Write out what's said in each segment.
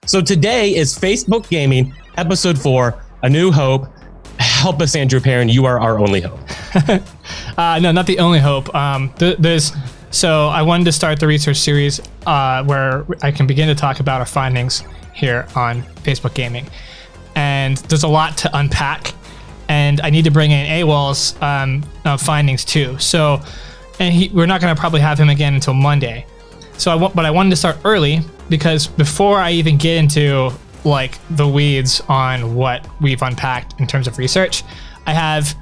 So today is Facebook Gaming, episode 4, A New Hope. Help us, Andrew Perrin. You are our only hope. No, not the only hope. So I wanted to start the research series where I can begin to talk about our findings here on Facebook Gaming. And there's a lot to unpack. And I need to bring in AWOL's findings too. So, we're not going to probably have him again until Monday. But I wanted to start early because before I even get into like the weeds on what we've unpacked in terms of research, I have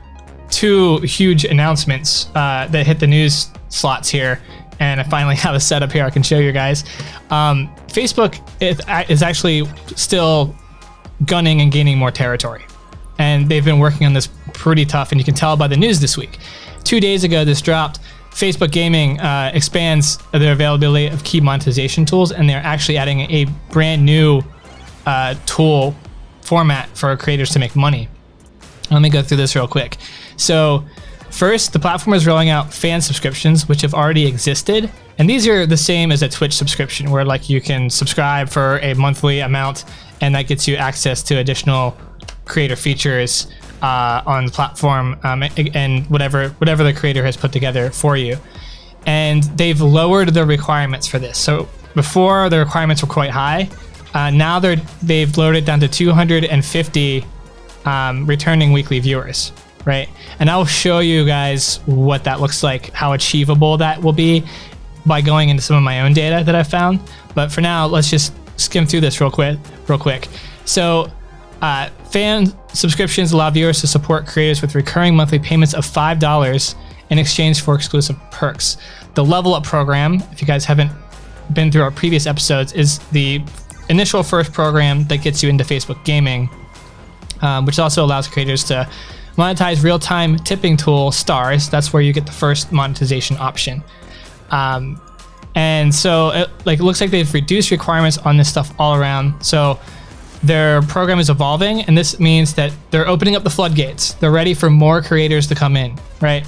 2 huge announcements that hit the news slots here, and I finally have a setup here I can show you guys. Facebook is actually still gunning and gaining more territory, and they've been working on this pretty tough, and you can tell by the news this week. 2 days ago this dropped. Facebook Gaming expands their availability of key monetization tools, and they're actually adding a brand new tool format for creators to make money. Let me go through this real quick. So first, the platform is rolling out fan subscriptions, which have already existed. And these are the same as a Twitch subscription, where like you can subscribe for a monthly amount, and that gets you access to additional creator features on the platform and whatever the creator has put together for you. And they've lowered the requirements for this. So before, the requirements were quite high. Now they've lowered it down to 250 returning weekly viewers, right? And I'll show you guys what that looks like, how achievable that will be by going into some of my own data that I found. But for now, let's just skim through this real quick. So fan subscriptions allow viewers to support creators with recurring monthly payments of $5 in exchange for exclusive perks. The Level Up program, if you guys haven't been through our previous episodes, is the initial first program that gets you into Facebook Gaming, which also allows creators to monetize real-time tipping tool stars. That's where you get the first monetization option. And so it looks like they've reduced requirements on this stuff all around. So their program is evolving, and this means that they're opening up the floodgates. They're ready for more creators to come in, right?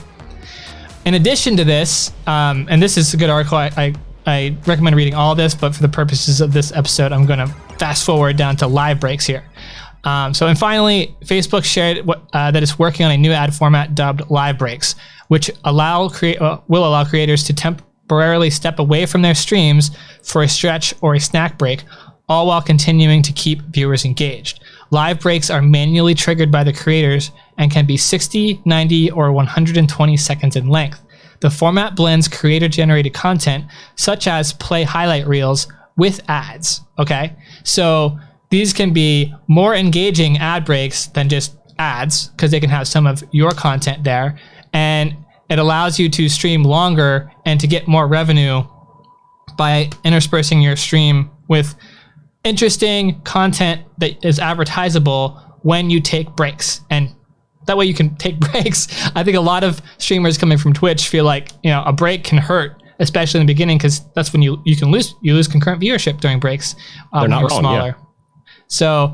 In addition to this, and this is a good article, I recommend reading all of this, but for the purposes of this episode, I'm going to fast forward down to live breaks here. And finally, Facebook shared that it's working on a new ad format dubbed Live Breaks, which will allow creators to temporarily step away from their streams for a stretch or a snack break, all while continuing to keep viewers engaged. Live breaks are manually triggered by the creators and can be 60, 90, or 120 seconds in length. The format blends creator-generated content, such as play highlight reels, with ads, okay? So these can be more engaging ad breaks than just ads, because they can have some of your content there, and it allows you to stream longer and to get more revenue by interspersing your stream with interesting content that is advertisable when you take breaks. And that way you can take breaks. I think a lot of streamers coming from Twitch feel like, a break can hurt, especially in the beginning, because that's when you lose concurrent viewership during breaks. They're not wrong, smaller. Yeah. So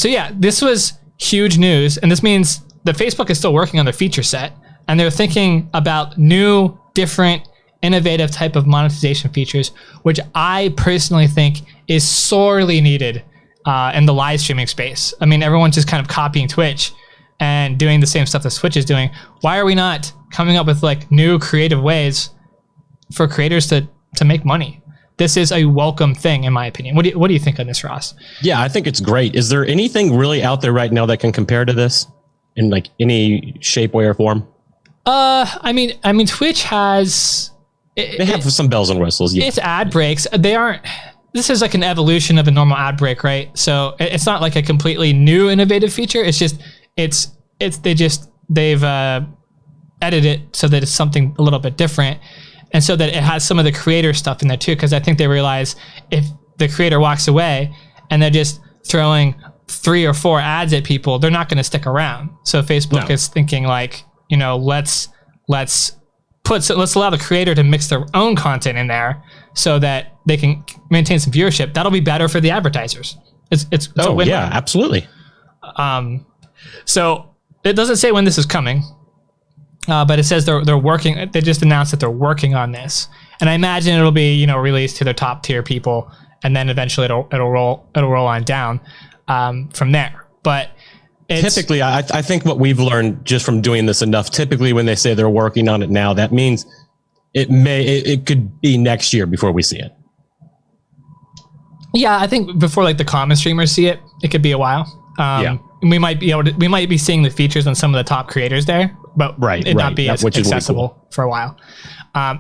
yeah, this was huge news, and this means that Facebook is still working on their feature set, and they're thinking about new, different, innovative type of monetization features, which I personally think is sorely needed in the live streaming space. I mean, everyone's just kind of copying Twitch and doing the same stuff that Twitch is doing. Why are we not coming up with like new creative ways for creators to make money? This is a welcome thing, in my opinion. What do you think on this, Ross? Yeah, I think it's great. Is there anything really out there right now that can compare to this in like any shape, way, or form? I mean, Twitch has. They have some bells and whistles. Yeah. It's ad breaks. They aren't. This is like an evolution of a normal ad break, right? So it's not like a completely new, innovative feature. It's just they've edited it so that it's something a little bit different, and so that it has some of the creator stuff in there too. Because I think they realize if the creator walks away and they're just throwing 3 or 4 ads at people, they're not going to stick around. So Facebook is thinking like, let's allow the creator to mix their own content in there so that they can maintain some viewership. That'll be better for the advertisers. It's a win-win. Yeah, absolutely. So it doesn't say when this is coming, but it says they're working. They just announced that they're working on this, and I imagine it'll be released to their top tier people and then eventually it'll roll on down from there. But typically, I think what we've learned just from doing this enough, typically when they say they're working on it now, that means it could be next year before we see it. Yeah, I think before like the common streamers see it, it could be a while. We might be seeing the features on some of the top creators there, but not be as accessible really cool for a while.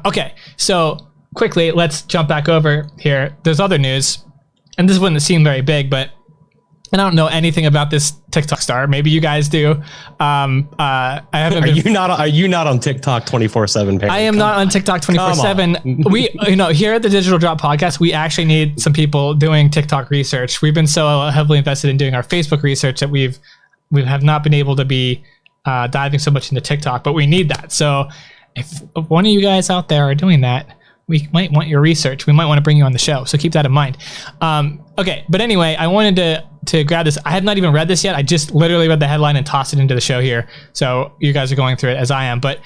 Okay, so quickly, let's jump back over here. There's other news, and this wouldn't seem very big, but I don't know anything about this TikTok star. Maybe you guys do. I haven't. Are you not on TikTok 24/7? I am not on TikTok 24/7. We, here at the Digital Drop Podcast, we actually need some people doing TikTok research. We've been so heavily invested in doing our Facebook research that we have not been able to be diving so much into TikTok, but we need that. So if one of you guys out there are doing that, we might want your research. We might want to bring you on the show. So keep that in mind. Okay. But anyway, I wanted to grab this. I have not even read this yet. I just literally read the headline and tossed it into the show here. So you guys are going through it as I am, but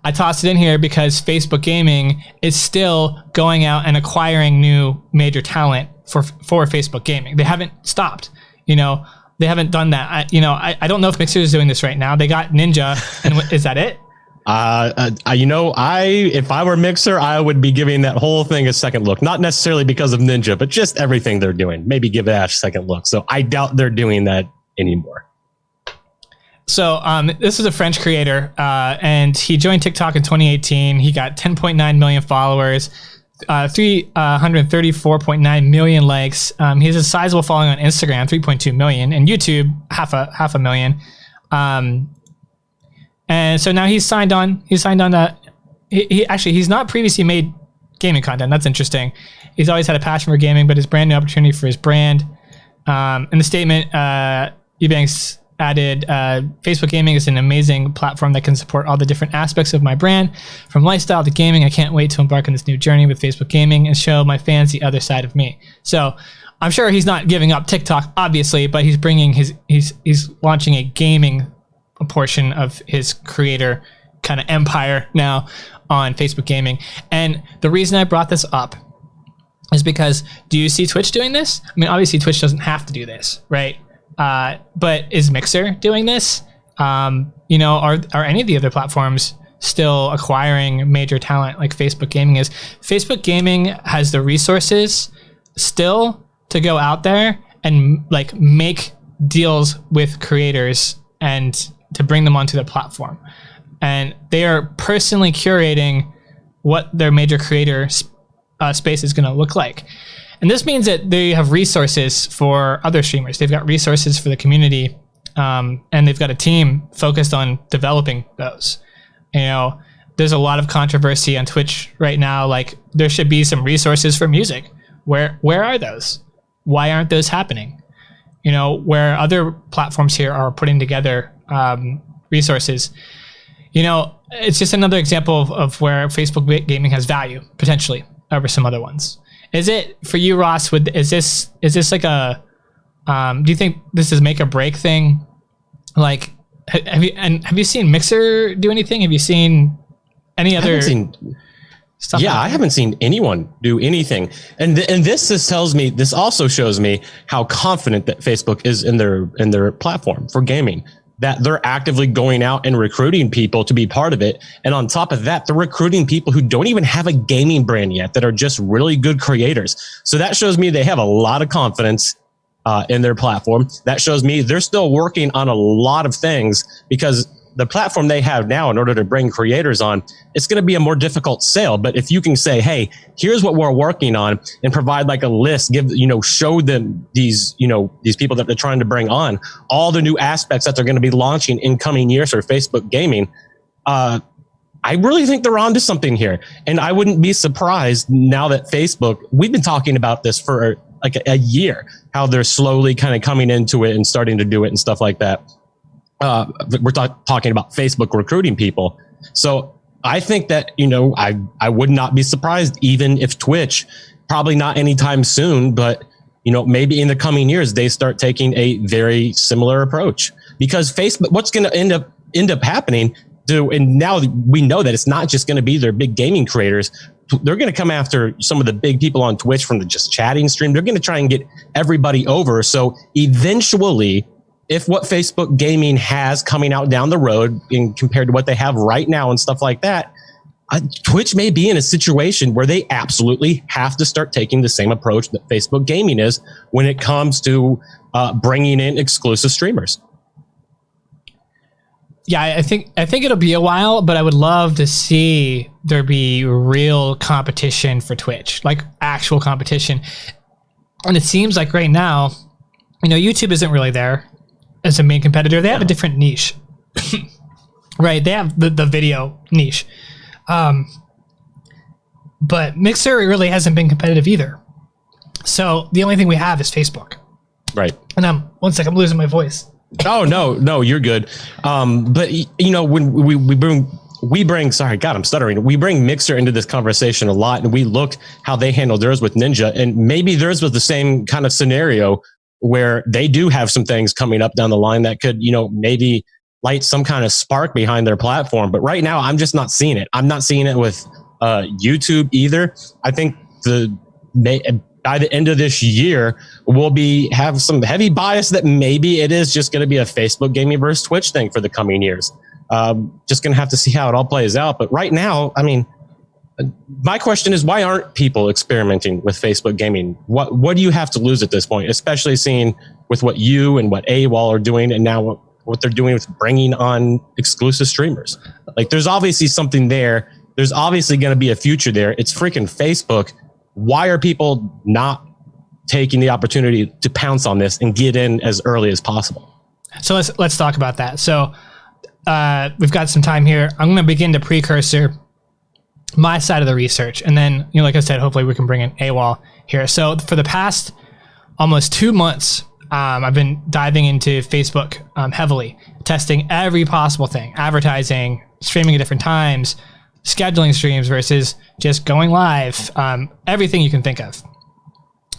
I tossed it in here because Facebook Gaming is still going out and acquiring new major talent for Facebook Gaming. They haven't stopped, they haven't done that. I don't know if Mixer is doing this right now. They got Ninja and is that it? If I were Mixer, I would be giving that whole thing a second look. Not necessarily because of Ninja, but just everything they're doing. Maybe give Ash a second look. So I doubt they're doing that anymore. So this is a French creator, and he joined TikTok in 2018. He got 10.9 million followers, 334.9 million likes. He has a sizable following on Instagram, 3.2 million, and YouTube, half a million. And so now he's signed on. He's not previously made gaming content. That's interesting. He's always had a passion for gaming, but his brand new opportunity for his brand. In the statement, Eubanks added, Facebook Gaming is an amazing platform that can support all the different aspects of my brand, from lifestyle to gaming. I can't wait to embark on this new journey with Facebook Gaming and show my fans the other side of me. So I'm sure he's not giving up TikTok, obviously, but he's bringing he's launching a gaming portion of his creator kind of empire now on Facebook Gaming. And the reason I brought this up is because, do you see Twitch doing this? I mean, obviously Twitch doesn't have to do this, right? But is Mixer doing this? Are any of the other platforms still acquiring major talent like Facebook Gaming is? Facebook Gaming has the resources still to go out there and like make deals with creators and to bring them onto their platform. And they are personally curating what their major creator space is going to look like. And this means that they have resources for other streamers. They've got resources for the community, and they've got a team focused on developing those. There's a lot of controversy on Twitch right now. Like, there should be some resources for music. Where are those? Why aren't those happening? Where other platforms here are putting together resources. It's just another example of where Facebook Gaming has value potentially over some other ones. Is it for you, Ross? Is this like a? Do you think this is make or break thing? Like, have you seen Mixer do anything? Have you seen any other stuff? Yeah, I haven't seen anyone do anything. And this also shows me how confident that Facebook is in their platform for gaming. That they're actively going out and recruiting people to be part of it. And on top of that, they're recruiting people who don't even have a gaming brand yet, that are just really good creators. So that shows me they have a lot of confidence in their platform. That shows me they're still working on a lot of things, because the platform they have now, in order to bring creators on, it's going to be a more difficult sale. But if you can say, hey, here's what we're working on, and provide like a list, show them these people that they're trying to bring on, all the new aspects that they're going to be launching in coming years for Facebook Gaming, I really think they're onto something here. And I wouldn't be surprised now that Facebook, we've been talking about this for like a year, how they're slowly kind of coming into it and starting to do it and stuff like that. We're talking about Facebook recruiting people. So I think that, I would not be surprised even if Twitch, probably not anytime soon, but, maybe in the coming years, they start taking a very similar approach. Because Facebook, what's going to end up happening and now we know that it's not just going to be their big gaming creators. They're going to come after some of the big people on Twitch from the just chatting stream. They're going to try and get everybody over. So eventually, if what Facebook gaming has coming out down the road in compared to what they have right now and stuff like that, Twitch may be in a situation where they absolutely have to start taking the same approach that Facebook gaming is when it comes to bringing in exclusive streamers. Yeah, I think it'll be a while, but I would love to see there be real competition for Twitch, like actual competition. And it seems like right now, YouTube isn't really there as a main competitor. They have a different niche, right? They have the video niche. But Mixer really hasn't been competitive either. So the only thing we have is Facebook. Right. And one sec, I'm losing my voice. Oh, no, you're good. But when we bring, sorry, God, I'm stuttering. We bring Mixer into this conversation a lot, and we look how they handle theirs with Ninja, and maybe theirs was the same kind of scenario where they do have some things coming up down the line that could, maybe light some kind of spark behind their platform. But right now, I'm just not seeing it. I'm not seeing it with YouTube either. I think by the end of this year, we'll have some heavy bias that maybe it is just going to be a Facebook gaming versus Twitch thing for the coming years. Just going to have to see how it all plays out. But right now, I mean, my question is, why aren't people experimenting with Facebook gaming? What do you have to lose at this point, especially seeing with what you and what AWOL are doing, and now what they're doing with bringing on exclusive streamers? Like, there's obviously something there. There's obviously going to be a future there. It's freaking Facebook. Why are people not taking the opportunity to pounce on this and get in as early as possible? So let's talk about that. So we've got some time here. I'm going to begin to precursor my side of the research, and then, like I said, hopefully we can bring in AWOL here. So for the past almost 2 months, I've been diving into Facebook heavily, testing every possible thing: advertising, streaming at different times, scheduling streams versus just going live, everything you can think of.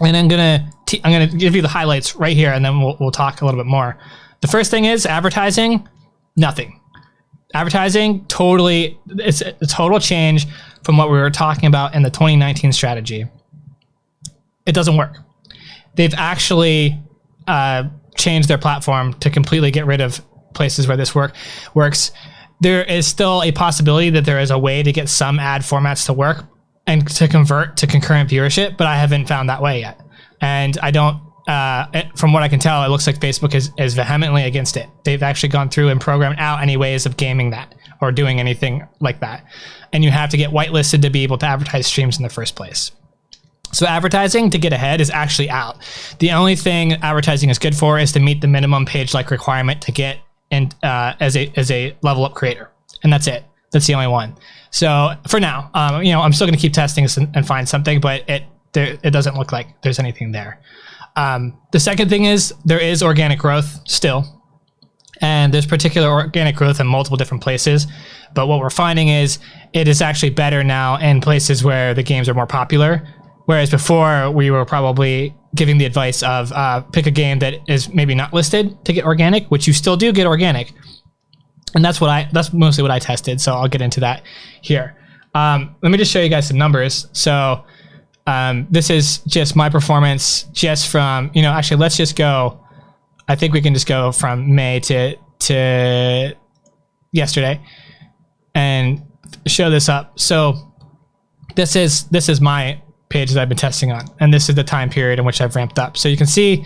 And I'm gonna give you the highlights right here, and then we'll talk a little bit more. The first thing is advertising. Nothing. Advertising, totally, it's a total change from what we were talking about in the 2019 strategy. It doesn't work. They've actually changed their platform to completely get rid of places where this works. There is still a possibility that there is a way to get some ad formats to work and to convert to concurrent viewership, but I haven't found that way yet. And I don't, from what I can tell, it looks like Facebook is vehemently against it. They've actually gone through and programmed out any ways of gaming that or doing anything like that. And you have to get whitelisted to be able to advertise streams in the first place. So advertising to get ahead is actually out. The only thing advertising is good for is to meet the minimum page-like requirement to get and as a level up creator, and that's it. That's the only one. So for now, I'm still going to keep testing this and find something, but it doesn't look like there's anything there. The second thing is there is organic growth still, and there's particular organic growth in multiple different places. But what we're finding is it is actually better now in places where the games are more popular. Whereas before we were probably giving the advice of pick a game that is maybe not listed to get organic, which you still do get organic. And that's mostly what I tested. So I'll get into that here. Let me just show you guys some numbers. So this is just my performance just from, actually let's just go. I think we can just go from May to yesterday and show this up. So this is my page that I've been testing on, and this is the time period in which I've ramped up. So you can see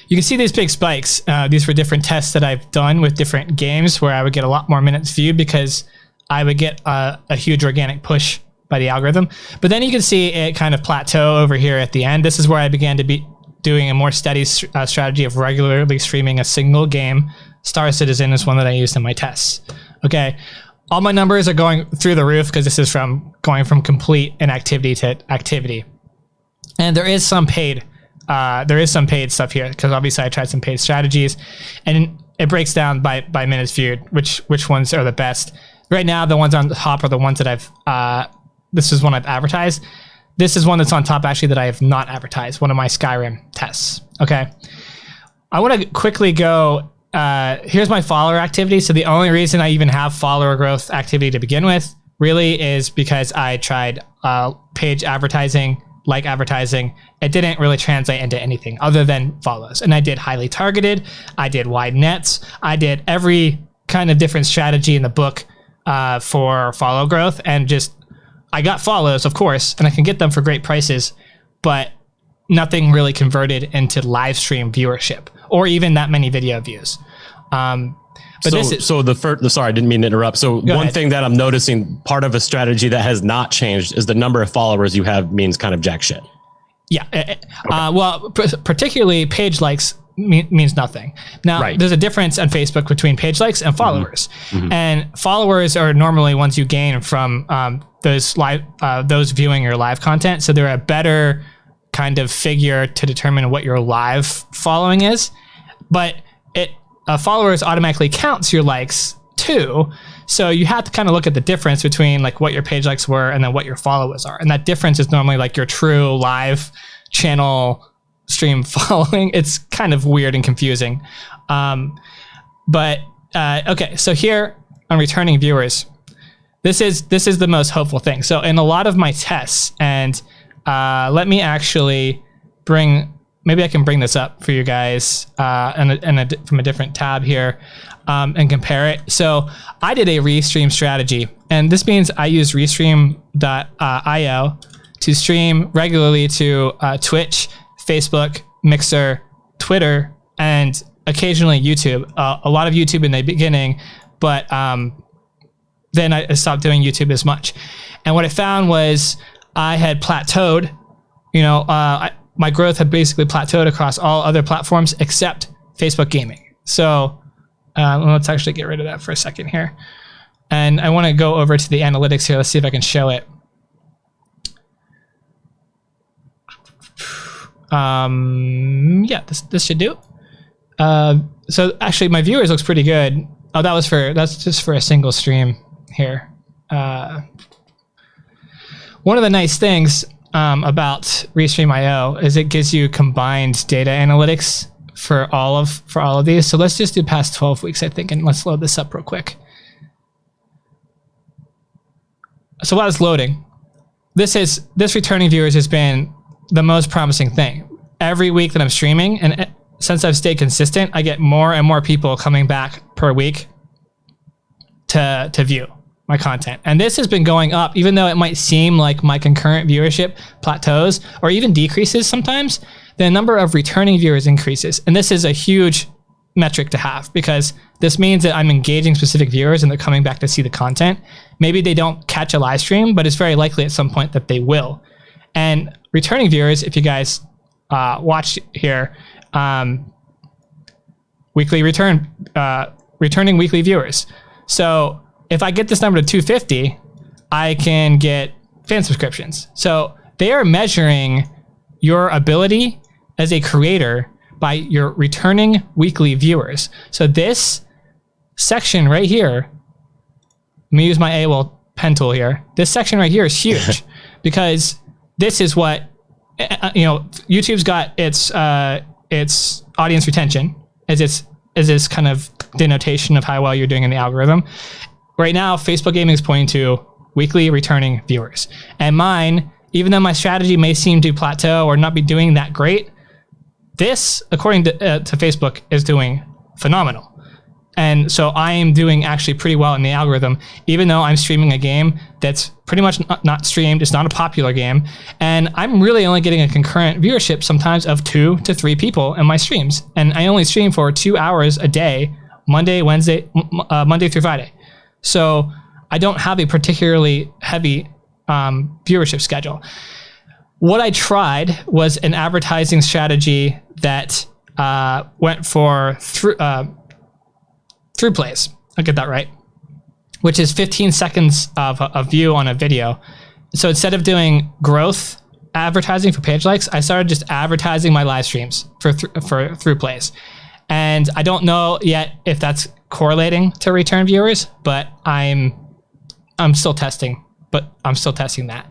these big spikes. These were different tests that I've done with different games where I would get a lot more minutes viewed because I would get a huge organic push by the algorithm. But then you can see it kind of plateau over here at the end. This is where I began to be doing a more steady strategy of regularly streaming a single game. Star Citizen is one that I used in my tests. Okay. All my numbers are going through the roof because this is going from complete inactivity to activity. And there is some paid stuff here because obviously I tried some paid strategies, and it breaks down by minutes viewed, which ones are the best. Right now, the ones on the top are the ones that this is one I've advertised. This is one that's on top actually that I have not advertised, one of my Skyrim tests. Okay. I want to quickly go here's my follower activity. So the only reason I even have follower growth activity to begin with really is because I tried page advertising, like advertising. It didn't really translate into anything other than follows. And I did highly targeted. I did wide nets. I did every kind of different strategy in the book for follow growth. And just, I got follows, of course, and I can get them for great prices, but nothing really converted into live stream viewership or even that many video views. But sorry, I didn't mean to interrupt. So one ahead. thing that I'm noticing, part of a strategy that has not changed is the number of followers you have means kind of jack shit. Yeah. Well, particularly page likes means nothing. Now, There's a difference on Facebook between page likes and followers. Mm-hmm. And followers are normally ones you gain from those viewing your live content. So they're a better kind of figure to determine what your live following is. But followers automatically counts your likes too. So you have to kind of look at the difference between like what your page likes were and then what your followers are. And that difference is normally like your true live channel stream following. It's kind of weird and confusing. Okay, so here on returning viewers, this is the most hopeful thing. So in a lot of my tests, and let me actually maybe I can bring this up for you guys from a different tab here and compare it. So I did a restream strategy, and this means I use restream.io to stream regularly to Twitch, Facebook, Mixer, Twitter, and occasionally YouTube. A lot of YouTube in the beginning, but then I stopped doing YouTube as much. And what I found was I had plateaued. My growth had basically plateaued across all other platforms except Facebook gaming. So let's actually get rid of that for a second here. And I want to go over to the analytics here. Let's see if I can show it. Yeah, this should do. So actually my viewers looks pretty good. Oh, that's just for a single stream here. One of the nice things about Restream.io is it gives you combined data analytics for all of these. So let's just do past 12 weeks, I think, and let's load this up real quick. So while it's loading, this returning viewers has been the most promising thing. Every week that I'm streaming, and since I've stayed consistent, I get more and more people coming back per week to view my content. And this has been going up, even though it might seem like my concurrent viewership plateaus or even decreases sometimes, the number of returning viewers increases. And this is a huge metric to have because this means that I'm engaging specific viewers and they're coming back to see the content. Maybe they don't catch a live stream, but it's very likely at some point that they will. And returning viewers, if you guys watch here, returning weekly viewers. So if I get this number to 250, I can get fan subscriptions. So they are measuring your ability as a creator by your returning weekly viewers. So this section right here, let me use my AWOL pen tool here. This section right here is huge because this is what, YouTube's got its audience retention as its kind of denotation of how well you're doing in the algorithm. Right now, Facebook Gaming is pointing to weekly returning viewers. And mine, even though my strategy may seem to plateau or not be doing that great, this, according to Facebook, is doing phenomenal. And so I am doing actually pretty well in the algorithm, even though I'm streaming a game that's pretty much not streamed. It's not a popular game. And I'm really only getting a concurrent viewership sometimes of 2 to 3 people in my streams. And I only stream for 2 hours a day, Monday through Friday. So I don't have a particularly heavy viewership schedule. What I tried was an advertising strategy that went for through plays. I'll get that right, which is 15 seconds of a view on a video. So instead of doing growth advertising for page likes, I started just advertising my live streams for through plays. And I don't know yet if that's correlating to return viewers, but I'm still testing that.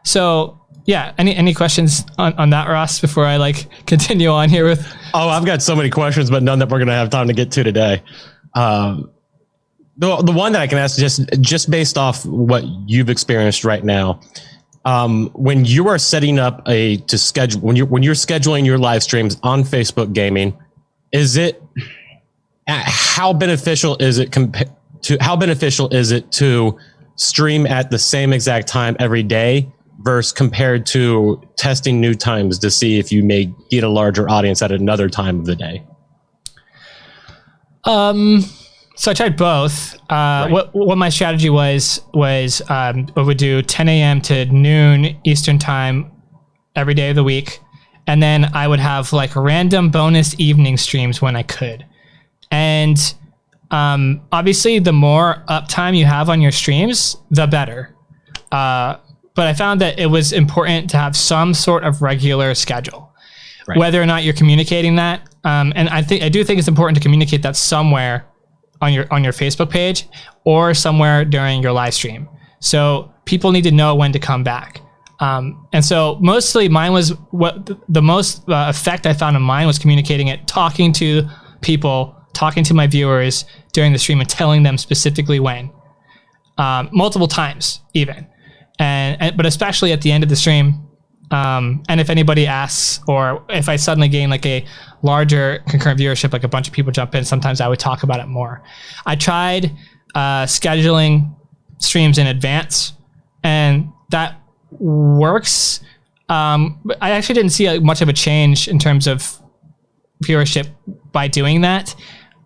So yeah, any questions on that, Ross, before I like continue on here with? Oh, I've got so many questions, but none that we're going to have time to get to today. The one that I can ask, just based off what you've experienced right now, when you are setting up when you're scheduling your live streams on Facebook Gaming, how beneficial is it to stream at the same exact time every day versus compared to testing new times to see if you may get a larger audience at another time of the day? So I tried both. Right. What my strategy was I would do 10 a.m. to noon Eastern time every day of the week. And then I would have like random bonus evening streams when I could. And obviously the more uptime you have on your streams, the better. But I found that it was important to have some sort of regular schedule, right, whether or not you're communicating that. And I do think it's important to communicate that somewhere on your Facebook page or somewhere during your live stream. So people need to know when to come back. And so mostly mine was the most effect I found in mine was communicating it, talking to people, talking to my viewers during the stream and telling them specifically when, multiple times even. But especially at the end of the stream. And if anybody asks, or if I suddenly gain like a larger concurrent viewership, like a bunch of people jump in, sometimes I would talk about it more. I tried scheduling streams in advance, and that works. I actually didn't see much of a change in terms of viewership by doing that.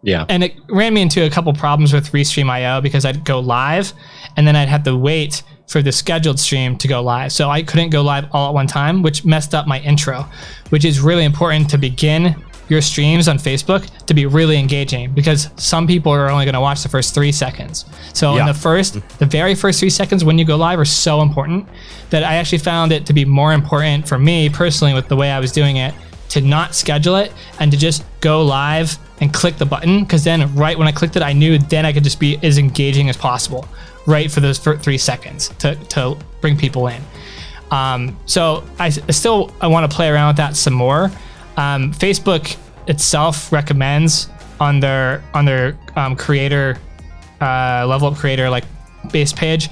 Yeah. And it ran me into a couple problems with Restream.io because I'd go live and then I'd have to wait for the scheduled stream to go live. So I couldn't go live all at one time, which messed up my intro, which is really important to begin your streams on Facebook to be really engaging, because some people are only going to watch the first 3 seconds. So in the very first 3 seconds when you go live are so important that I actually found it to be more important for me personally with the way I was doing it to not schedule it and to just go live and click the button, because then right when I clicked it, I knew then I could just be as engaging as possible right for those 3 seconds to bring people in. So I want to play around with that some more. Facebook itself recommends on their creator level up creator like base page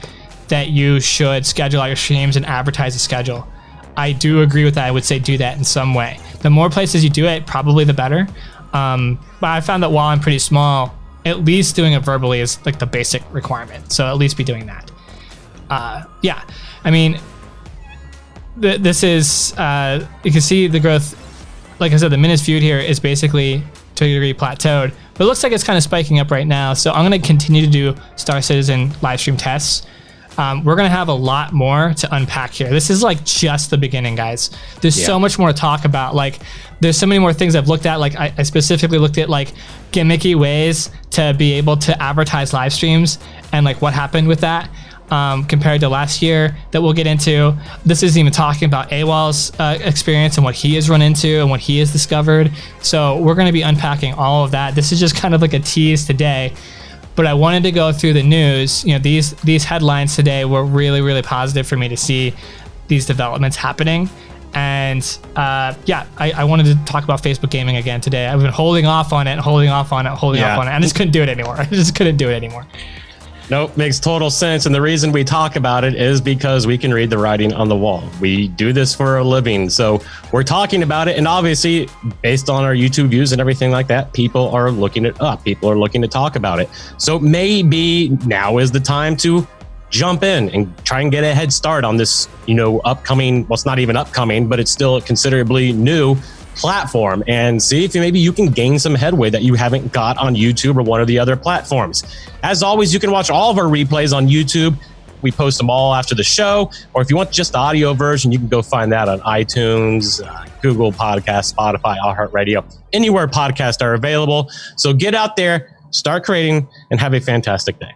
that you should schedule out your streams and advertise the schedule. I do agree with that. I would say do that in some way. The more places you do it, probably the better. But I found that while I'm pretty small, at least doing it verbally is like the basic requirement. So at least be doing that. Yeah, I mean, this is, you can see the growth. Like I said, the minutes viewed here is basically to a degree plateaued, but it looks like it's kind of spiking up right now. So I'm going to continue to do Star Citizen live stream tests. We're going to have a lot more to unpack here. This is like just the beginning, guys. There's so much more to talk about. Like there's so many more things I've looked at. Like I specifically looked at like gimmicky ways to be able to advertise live streams and like what happened with that compared to last year that we'll get into. This isn't even talking about AWOL's experience and what he has run into and what he has discovered. So we're going to be unpacking all of that. This is just kind of like a tease today. But I wanted to go through the news. You know, these headlines today were really, really positive for me to see these developments happening. And I wanted to talk about Facebook gaming again today. I've been holding off on it. I just couldn't do it anymore. Nope, makes total sense. And the reason we talk about it is because we can read the writing on the wall. We do this for a living. So we're talking about it. And obviously, based on our YouTube views and everything like that, people are looking it up. People are looking to talk about it. So maybe now is the time to jump in and try and get a head start on this, upcoming, well, it's not even upcoming, but it's still a considerably new platform, and see if maybe you can gain some headway that you haven't got on YouTube or one of the other platforms. As always, you can watch all of our replays on YouTube. We post them all after the show, or if you want just the audio version, you can go find that on iTunes, Google Podcasts, Spotify, iHeartRadio, anywhere podcasts are available. So get out there, start creating, and have a fantastic day.